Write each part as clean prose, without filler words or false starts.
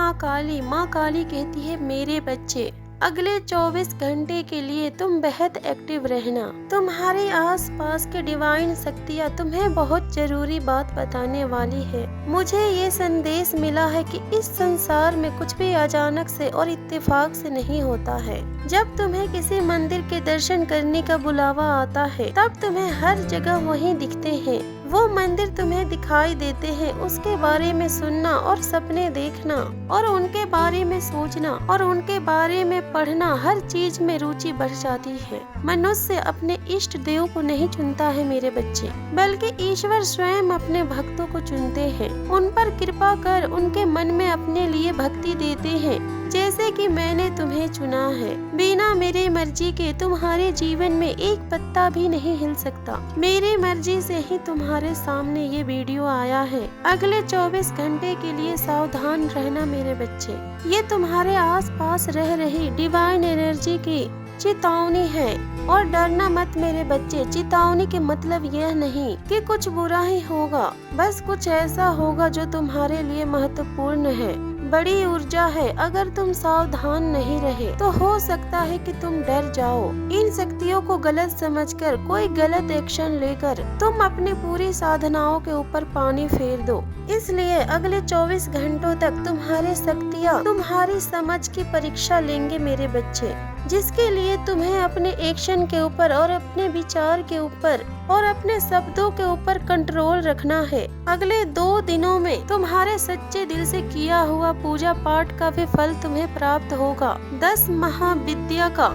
माँ काली कहती है, मेरे बच्चे अगले 24 घंटे के लिए तुम बेहद एक्टिव रहना। तुम्हारे आसपास के डिवाइन शक्तियाँ तुम्हें बहुत जरूरी बात बताने वाली है। मुझे ये संदेश मिला है कि इस संसार में कुछ भी अचानक से और इत्तेफाक से नहीं होता है। जब तुम्हें किसी मंदिर के दर्शन करने का बुलावा आता है, तब तुम्हें हर जगह वही दिखते हैं। वो मंदिर तुम्हें दिखाई देते हैं। उसके बारे में सुनना और सपने देखना और उनके बारे में सोचना और उनके बारे में पढ़ना, हर चीज में रुचि बढ़ जाती है। मनुष्य अपने इष्ट देव को नहीं चुनता है मेरे बच्चे, बल्कि ईश्वर स्वयं अपने भक्तों को चुनते हैं। उन पर कृपा कर उनके मन में अपने लिए भक्ति देते हैं, जैसे कि मैंने तुम्हें चुना है। बिना मेरी मर्जी के तुम्हारे जीवन में एक पत्ता भी नहीं हिल सकता। मेरी मर्जी से ही तुम्हारे सामने ये वीडियो आया है। अगले 24 घंटे के लिए सावधान रहना मेरे बच्चे। ये तुम्हारे आसपास रह रही डिवाइन एनर्जी की चेतावनी है। और डरना मत मेरे बच्चे। चेतावनी के मतलब यह नहीं कि कुछ बुरा ही होगा, बस कुछ ऐसा होगा जो तुम्हारे लिए महत्वपूर्ण है, बड़ी ऊर्जा है। अगर तुम सावधान नहीं रहे तो हो सकता है कि तुम डर जाओ। इन शक्तियों को गलत समझकर कोई गलत एक्शन लेकर तुम अपनी पूरी साधनाओं के ऊपर पानी फेर दो। इसलिए अगले 24 घंटों तक तुम्हारी शक्तियाँ तुम्हारी समझ की परीक्षा लेंगे मेरे बच्चे, जिसके लिए तुम्हें अपने एक्शन के ऊपर और अपने विचार के ऊपर और अपने शब्दों के ऊपर कंट्रोल रखना है। अगले 2 दिनों में तुम्हारे सच्चे दिल से किया हुआ पूजा पाठ का भी फल तुम्हें प्राप्त होगा। 10 महाविद्या का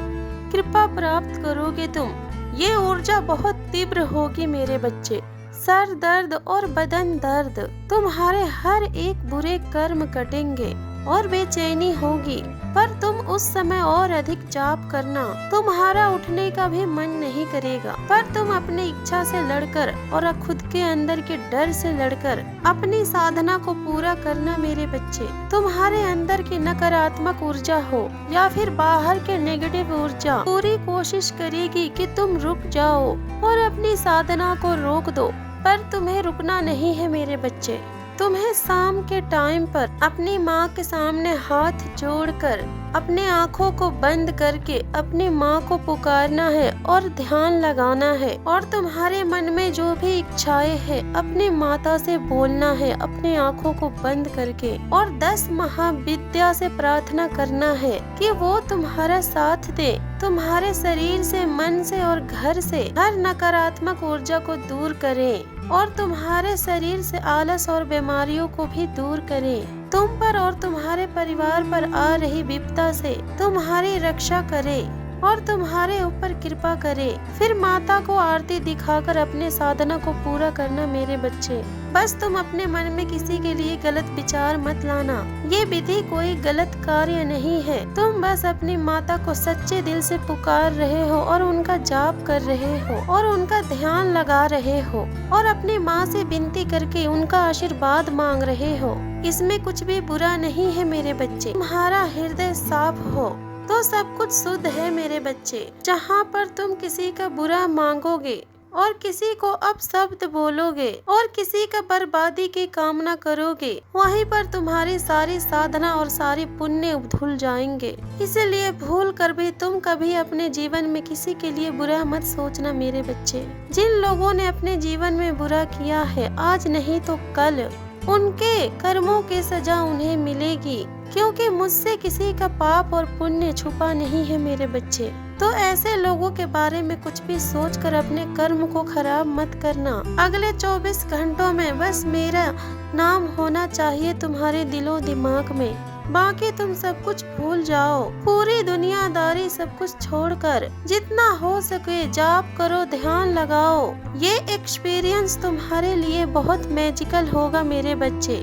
कृपा प्राप्त करोगे तुम। ये ऊर्जा बहुत तीव्र होगी मेरे बच्चे। सर दर्द और बदन दर्द, तुम्हारे हर एक बुरे कर्म कटेंगे और बेचैनी होगी, पर तुम उस समय और अधिक जाप करना। तुम्हारा उठने का भी मन नहीं करेगा, पर तुम अपनी इच्छा से लड़कर और खुद के अंदर के डर से लड़कर अपनी साधना को पूरा करना मेरे बच्चे। तुम्हारे अंदर की नकारात्मक ऊर्जा हो या फिर बाहर के नेगेटिव ऊर्जा पूरी कोशिश करेगी कि तुम रुक जाओ और अपनी साधना को रोक दो, पर तुम्हें रुकना नहीं है मेरे बच्चे। तुम्हें शाम के टाइम पर अपनी माँ के सामने हाथ जोड़कर अपने आँखों को बंद करके अपनी माँ को पुकारना है और ध्यान लगाना है, और तुम्हारे मन में जो भी इच्छाएं है अपनी माता से बोलना है अपने आँखों को बंद करके, और 10 महाविद्या से प्रार्थना करना है कि वो तुम्हारा साथ दे, तुम्हारे शरीर से, मन से और घर से हर नकारात्मक ऊर्जा को दूर करें और तुम्हारे शरीर से आलस और बीमारियों को भी दूर करें। तुम पर और तुम्हारे परिवार पर आ रही विपदा से तुम्हारी रक्षा करे और तुम्हारे ऊपर कृपा करे। फिर माता को आरती दिखाकर अपने साधना को पूरा करना मेरे बच्चे। बस तुम अपने मन में किसी के लिए गलत विचार मत लाना। ये विधि कोई गलत कार्य नहीं है। तुम बस अपनी माता को सच्चे दिल से पुकार रहे हो और उनका जाप कर रहे हो और उनका ध्यान लगा रहे हो और अपनी माँ से विनती करके उनका आशीर्वाद मांग रहे हो। इसमें कुछ भी बुरा नहीं है मेरे बच्चे। तुम्हारा हृदय साफ हो तो सब कुछ शुद्ध है मेरे बच्चे। जहाँ पर तुम किसी का बुरा मांगोगे और किसी को अपशब्द बोलोगे और किसी का बर्बादी की कामना करोगे, वहीं पर तुम्हारी सारी साधना और सारी पुण्य धुल जाएंगे। इसलिए भूल कर भी तुम कभी अपने जीवन में किसी के लिए बुरा मत सोचना मेरे बच्चे। जिन लोगों ने अपने जीवन में बुरा किया है, आज नहीं तो कल उनके कर्मों की सजा उन्हें मिलेगी, क्योंकि मुझसे किसी का पाप और पुण्य छुपा नहीं है मेरे बच्चे। तो ऐसे लोगों के बारे में कुछ भी सोचकर अपने कर्म को खराब मत करना। अगले 24 घंटों में बस मेरा नाम होना चाहिए तुम्हारे दिलो दिमाग में, बाकी तुम सब कुछ भूल जाओ। पूरी दुनियादारी सब कुछ छोड़कर जितना हो सके जाप करो, ध्यान लगाओ। ये एक्सपीरियंस तुम्हारे लिए बहुत मैजिकल होगा मेरे बच्चे।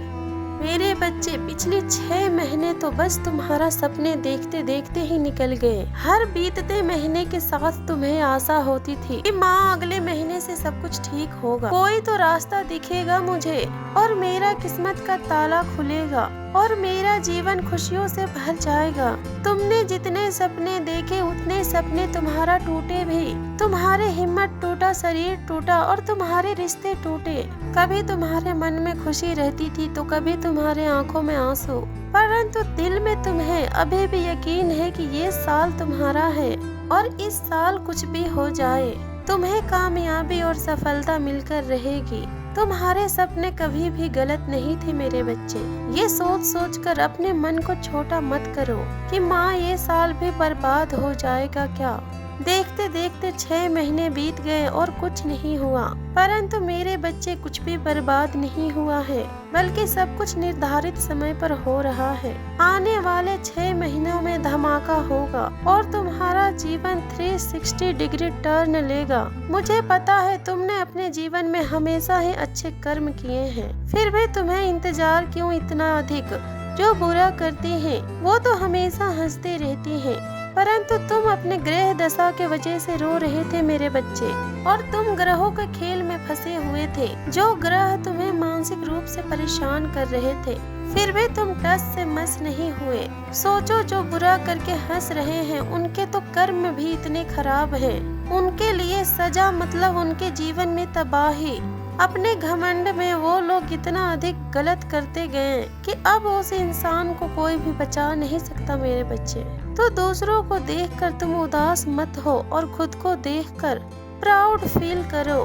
मेरे बच्चे, पिछले 6 महीने तो बस तुम्हारा सपने देखते देखते ही निकल गए। हर बीतते महीने के साथ तुम्हें आशा होती थी कि माँ अगले महीने से सब कुछ ठीक होगा, कोई तो रास्ता दिखेगा मुझे और मेरा किस्मत का ताला खुलेगा। और मेरा जीवन खुशियों से भर जाएगा। तुमने जितने सपने देखे उतने सपने तुम्हारा टूटे भी। तुम्हारे हिम्मत टूटा, शरीर टूटा और तुम्हारे रिश्ते टूटे। कभी तुम्हारे मन में खुशी रहती थी तो कभी तुम्हारे आंखों में आंसू, परंतु दिल में तुम्हें अभी भी यकीन है कि ये साल तुम्हारा है और इस साल कुछ भी हो जाए तुम्हें कामयाबी और सफलता मिलकर रहेगी। तुम्हारे सपने कभी भी गलत नहीं थे मेरे बच्चे। ये सोच सोच कर अपने मन को छोटा मत करो कि माँ ये साल भी बर्बाद हो जाएगा क्या। देखते देखते 6 महीने बीत गए और कुछ नहीं हुआ, परंतु मेरे बच्चे कुछ भी बर्बाद नहीं हुआ है, बल्कि सब कुछ निर्धारित समय पर हो रहा है। आने वाले 6 महीनों में धमाका होगा और तुम्हारा जीवन 360 डिग्री टर्न लेगा। मुझे पता है तुमने अपने जीवन में हमेशा ही अच्छे कर्म किए हैं, फिर भी तुम्हें इंतजार क्यों इतना अधिक। जो बुरा करती हैं वो तो हमेशा हंसते रहती हैं, परंतु तुम अपने ग्रह दशा के वजह से रो रहे थे मेरे बच्चे, और तुम ग्रहों के खेल में फंसे हुए थे। जो ग्रह तुम्हें मानसिक रूप से परेशान कर रहे थे, फिर भी तुम टस से मस नहीं हुए। सोचो, जो बुरा करके हंस रहे हैं उनके तो कर्म भी इतने खराब हैं। उनके लिए सजा मतलब उनके जीवन में तबाही। अपने घमंड में वो लोग इतना अधिक गलत करते गए कि अब उस इंसान को कोई भी बचा नहीं सकता मेरे बच्चे। तो दूसरों को देखकर तुम उदास मत हो और खुद को देखकर प्राउड फील करो।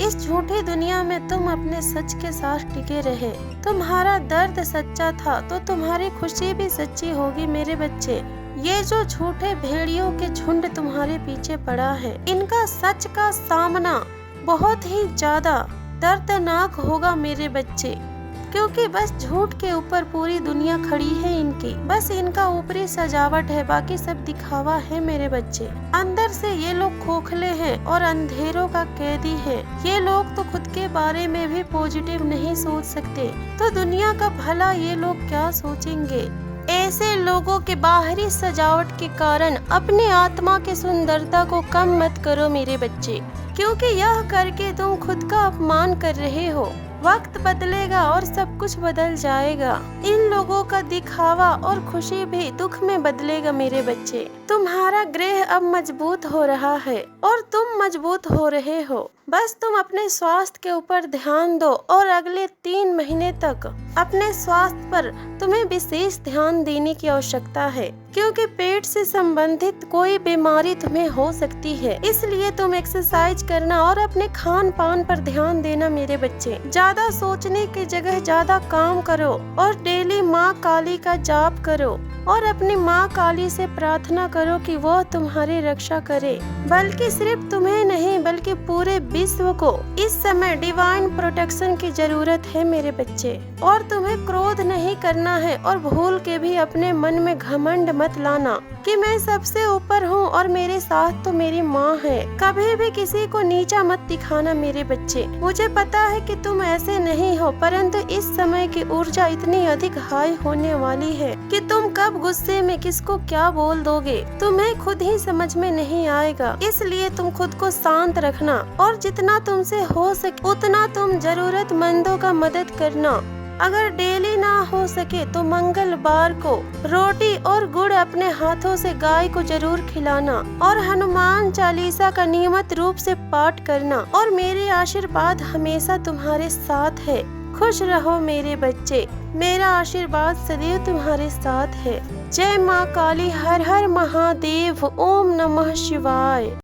इस झूठी दुनिया में तुम अपने सच के साथ टिके रहे। तुम्हारा दर्द सच्चा था तो तुम्हारी खुशी भी सच्ची होगी मेरे बच्चे। ये जो झूठे भेड़ियों के झुंड तुम्हारे पीछे पड़ा है, इनका सच का सामना बहुत ही ज्यादा दर्दनाक होगा मेरे बच्चे, क्योंकि बस झूठ के ऊपर पूरी दुनिया खड़ी है इनकी। बस इनका ऊपरी सजावट है, बाकी सब दिखावा है मेरे बच्चे। अंदर से ये लोग खोखले हैं और अंधेरों का कैदी है। ये लोग तो खुद के बारे में भी पॉजिटिव नहीं सोच सकते, तो दुनिया का भला ये लोग क्या सोचेंगे। ऐसे लोगों के बाहरी सजावट के कारण अपने आत्मा की सुंदरता को कम मत करो मेरे बच्चे, क्योंकि यह करके तुम खुद का अपमान कर रहे हो। वक्त बदलेगा और सब कुछ बदल जाएगा। इन लोगों का दिखावा और खुशी भी दुख में बदलेगा मेरे बच्चे। तुम्हारा ग्रह अब मजबूत हो रहा है और तुम मजबूत हो रहे हो। बस तुम अपने स्वास्थ्य के ऊपर ध्यान दो और अगले 3 महीने तक अपने स्वास्थ्य पर तुम्हें विशेष ध्यान देने की आवश्यकता है, क्योंकि पेट से संबंधित कोई बीमारी तुम्हें हो सकती है। इसलिए तुम एक्सरसाइज करना और अपने खान पान पर ध्यान देना मेरे बच्चे। ज्यादा सोचने की जगह ज्यादा काम करो और डेली माँ काली का जाप करो और अपनी माँ काली से प्रार्थना करो कि वो तुम्हारी रक्षा करे। बल्कि सिर्फ तुम्हें नहीं बल्कि पूरे विश्व को इस समय डिवाइन प्रोटेक्शन की जरूरत है मेरे बच्चे। और तुम्हें क्रोध नहीं करना है और भूल के भी अपने मन में घमंड मत लाना कि मैं सबसे ऊपर हूँ और मेरे साथ तो मेरी माँ है। कभी भी किसी को नीचा मत दिखाना मेरे बच्चे। मुझे पता है कि तुम ऐसे नहीं हो, परंतु इस समय की ऊर्जा इतनी अधिक हाई होने वाली है कि तुम कब गुस्से में किसको क्या बोल दोगे तुम्हें खुद ही समझ में नहीं आएगा। इसलिए तुम खुद को शांत रखना और जितना तुमसे हो सके उतना तुम जरूरतमंदों का मदद करना। अगर डेली ना हो सके तो मंगलवार को रोटी और गुड़ अपने हाथों से गाय को जरूर खिलाना और हनुमान चालीसा का नियमित रूप से पाठ करना। और मेरे आशीर्वाद हमेशा तुम्हारे साथ है। खुश रहो मेरे बच्चे, मेरा आशीर्वाद सदैव तुम्हारे साथ है। जय माँ काली, हर हर महादेव, ओम नमः शिवाय।